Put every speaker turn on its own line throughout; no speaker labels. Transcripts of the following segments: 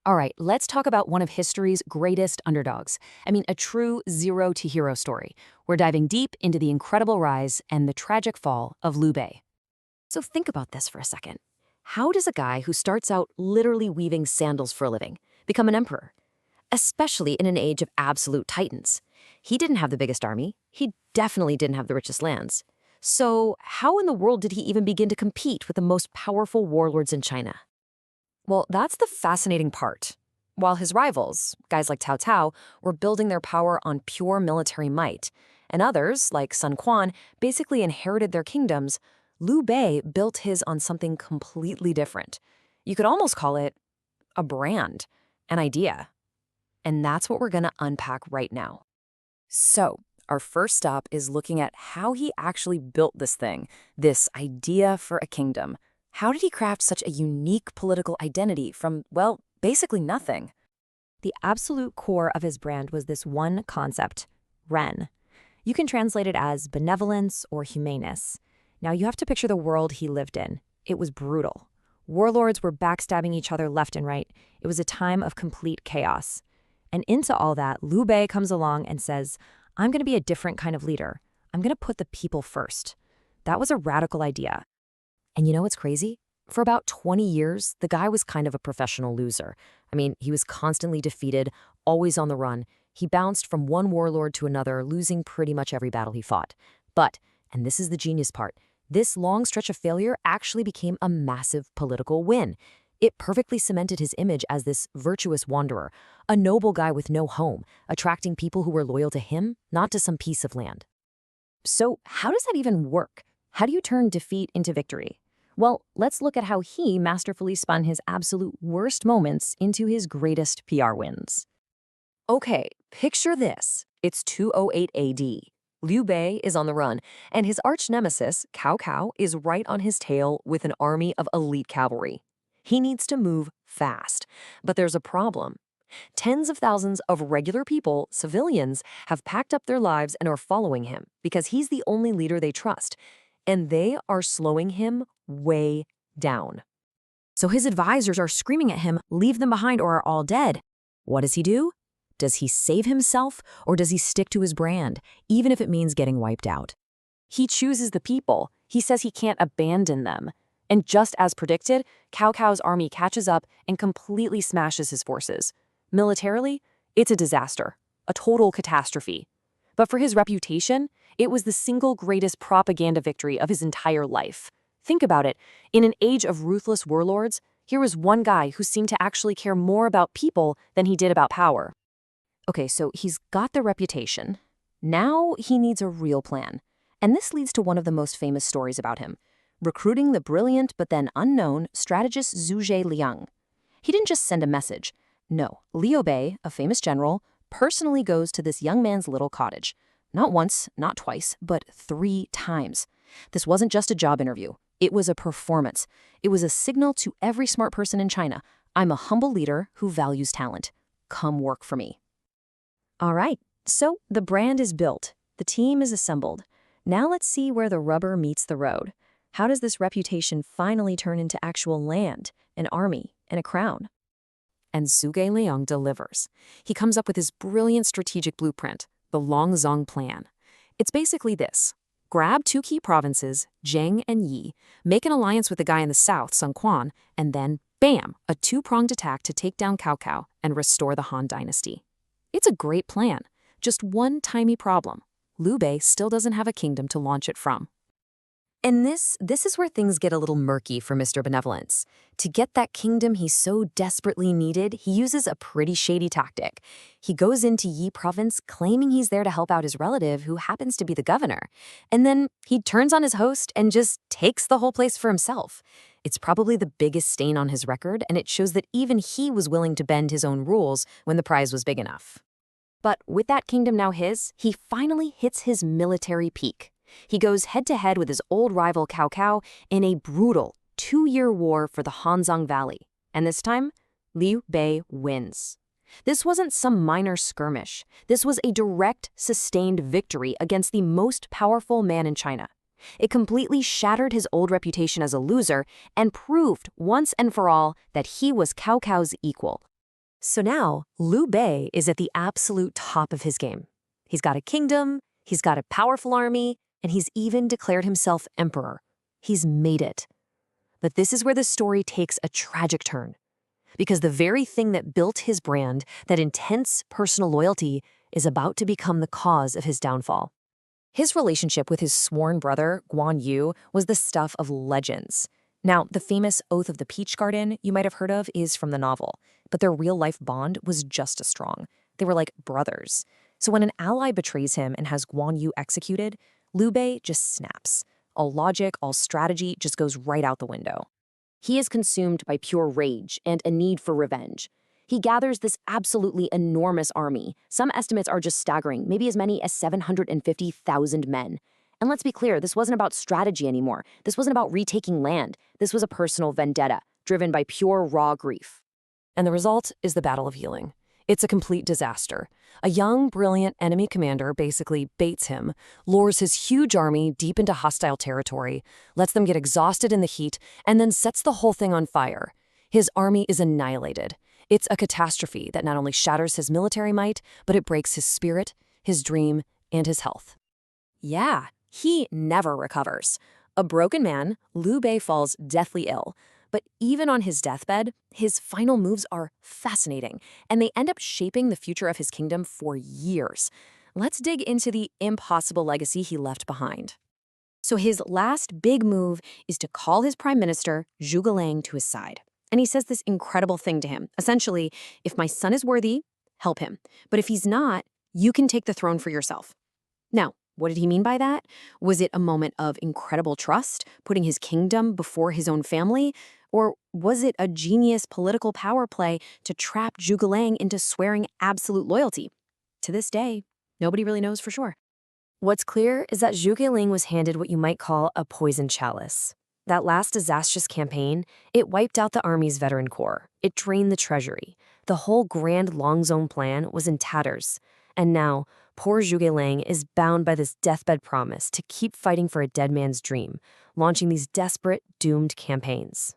All right, let's talk about one of history's greatest underdogs. I mean, a true zero to hero story. We're diving deep into the incredible rise and the tragic fall of Liu Bei. So think about this for a second. How does a guy who starts out literally weaving sandals for a living become an emperor? Especially in an age of absolute titans. He didn't have the biggest army. He definitely didn't have the richest lands. So how in the world did he even begin to compete with the most powerful warlords in China? Well, that's the fascinating part. While his rivals, guys like Cao Cao, were building their power on pure military might, and others, like Sun Quan, basically inherited their kingdoms, Liu Bei built his on something completely different. You could almost call it a brand, an idea. And that's what we're going to unpack right now. So, our first stop is looking at how he actually built this thing, this idea for a kingdom. How did he craft such a unique political identity from, well, basically nothing?
The absolute core of his brand was this one concept, Ren. You can translate it as benevolence or humaneness. Now, you have to picture the world he lived in. It was brutal. Warlords were backstabbing each other left and right. It was a time of complete chaos. And into all that, Liu Bei comes along and says, I'm going to be a different kind of leader. I'm going to put the people first. That was a radical idea.
And you know what's crazy? For about 20 years, the guy was kind of a professional loser. I mean, he was constantly defeated, always on the run. He bounced from one warlord to another, losing pretty much every battle he fought. But, and this is the genius part, this long stretch of failure actually became a massive political win. It perfectly cemented his image as this virtuous wanderer, a noble guy with no home, attracting people who were loyal to him, not to some piece of land. So how does that even work? How do you turn defeat into victory? Well, let's look at how he masterfully spun his absolute worst moments into his greatest PR wins. Okay, picture this. It's 208 AD. Liu Bei is on the run, and his arch-nemesis, Cao Cao, is right on his tail with an army of elite cavalry. He needs to move fast, but there's a problem. Tens of thousands of regular people, civilians, have packed up their lives and are following him because he's the only leader they trust, and they are slowing him way down. So his advisors are screaming at him, leave them behind or are all dead. What does he do? Does he save himself or does he stick to his brand, even if it means getting wiped out? He chooses the people. He says he can't abandon them. And just as predicted, Cao Cao's army catches up and completely smashes his forces. Militarily, it's a disaster, a total catastrophe. But for his reputation, it was the single greatest propaganda victory of his entire life. Think about it. In an age of ruthless warlords, here was one guy who seemed to actually care more about people than he did about power. Okay, so he's got the reputation. Now he needs a real plan. And this leads to one of the most famous stories about him, recruiting the brilliant but then unknown strategist Zhuge Liang. He didn't just send a message. No, Liu Bei, a famous general, personally goes to this young man's little cottage. Not once, not twice, but 3 times. This wasn't just a job interview. It was a performance. It was a signal to every smart person in China. I'm a humble leader who values talent. Come work for me. All right, so the brand is built. The team is assembled. Now let's see where the rubber meets the road. How does this reputation finally turn into actual land, an army, and a crown? And Zhuge Liang delivers. He comes up with his brilliant strategic blueprint, the Longzong Plan. It's basically this. Grab 2 key provinces, Zheng and Yi, make an alliance with the guy in the south, Sun Quan, and then, bam, a 2-pronged attack to take down Cao Cao and restore the Han dynasty. It's a great plan. Just one tiny problem. Liu Bei still doesn't have a kingdom to launch it from. And this is where things get a little murky for Mr. Benevolence. To get that kingdom he so desperately needed, he uses a pretty shady tactic. He goes into Yi province claiming he's there to help out his relative who happens to be the governor. And then he turns on his host and just takes the whole place for himself. It's probably the biggest stain on his record, and it shows that even he was willing to bend his own rules when the prize was big enough. But with that kingdom now his, he finally hits his military peak. He goes head-to-head with his old rival Cao Cao in a brutal 2-year war for the Hanzhong Valley. And this time, Liu Bei wins. This wasn't some minor skirmish. This was a direct, sustained victory against the most powerful man in China. It completely shattered his old reputation as a loser and proved once and for all that he was Cao Cao's equal. So now, Liu Bei is at the absolute top of his game. He's got a kingdom, he's got a powerful army, and he's even declared himself emperor. He's made it. But this is where the story takes a tragic turn. Because the very thing that built his brand, that intense personal loyalty, is about to become the cause of his downfall. His relationship with his sworn brother, Guan Yu, was the stuff of legends. Now, the famous Oath of the Peach Garden you might have heard of is from the novel, but their real-life bond was just as strong. They were like brothers. So when an ally betrays him and has Guan Yu executed, Liu Bei just snaps. All logic, all strategy just goes right out the window. He is consumed by pure rage and a need for revenge. He gathers this absolutely enormous army. Some estimates are just staggering, maybe as many as 750,000 men. And let's be clear, this wasn't about strategy anymore. This wasn't about retaking land. This was a personal vendetta, driven by pure raw grief. And the result is the Battle of Healing. It's a complete disaster. A young, brilliant enemy commander basically baits him, lures his huge army deep into hostile territory, lets them get exhausted in the heat, and then sets the whole thing on fire. His army is annihilated. It's a catastrophe that not only shatters his military might, but it breaks his spirit, his dream, and his health. Yeah, he never recovers. A broken man, Liu Bei falls deathly ill. But even on his deathbed, his final moves are fascinating, and they end up shaping the future of his kingdom for years. Let's dig into the impossible legacy he left behind. So his last big move is to call his prime minister, Zhuge Liang, to his side. And he says this incredible thing to him. Essentially, if my son is worthy, help him. But if he's not, you can take the throne for yourself. Now, what did he mean by that? Was it a moment of incredible trust, putting his kingdom before his own family? Or was it a genius political power play to trap Zhuge Liang into swearing absolute loyalty? To this day, nobody really knows for sure. What's clear is that Zhuge Liang was handed what you might call a poison chalice. That last disastrous campaign, it wiped out the army's veteran corps. It drained the treasury. The whole grand Longzong plan was in tatters. And now, poor Zhuge Liang is bound by this deathbed promise to keep fighting for a dead man's dream, launching these desperate, doomed campaigns.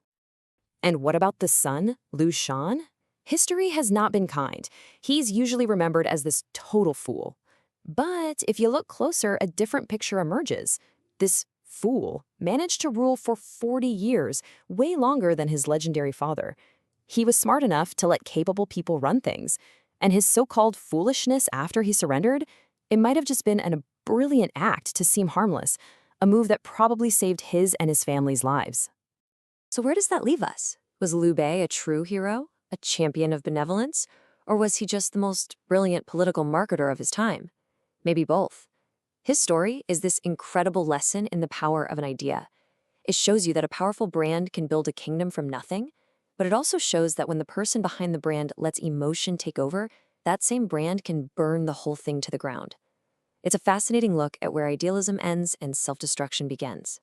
And what about the son, Liu Shan? History has not been kind. He's usually remembered as this total fool. But if you look closer, a different picture emerges. This fool managed to rule for 40 years, way longer than his legendary father. He was smart enough to let capable people run things. And his so-called foolishness after he surrendered, it might have just been a brilliant act to seem harmless, a move that probably saved his and his family's lives. So where does that leave us? Was Liu Bei a true hero, a champion of benevolence, or was he just the most brilliant political marketer of his time? Maybe both. His story is this incredible lesson in the power of an idea. It shows you that a powerful brand can build a kingdom from nothing, but it also shows that when the person behind the brand lets emotion take over, that same brand can burn the whole thing to the ground. It's a fascinating look at where idealism ends and self-destruction begins.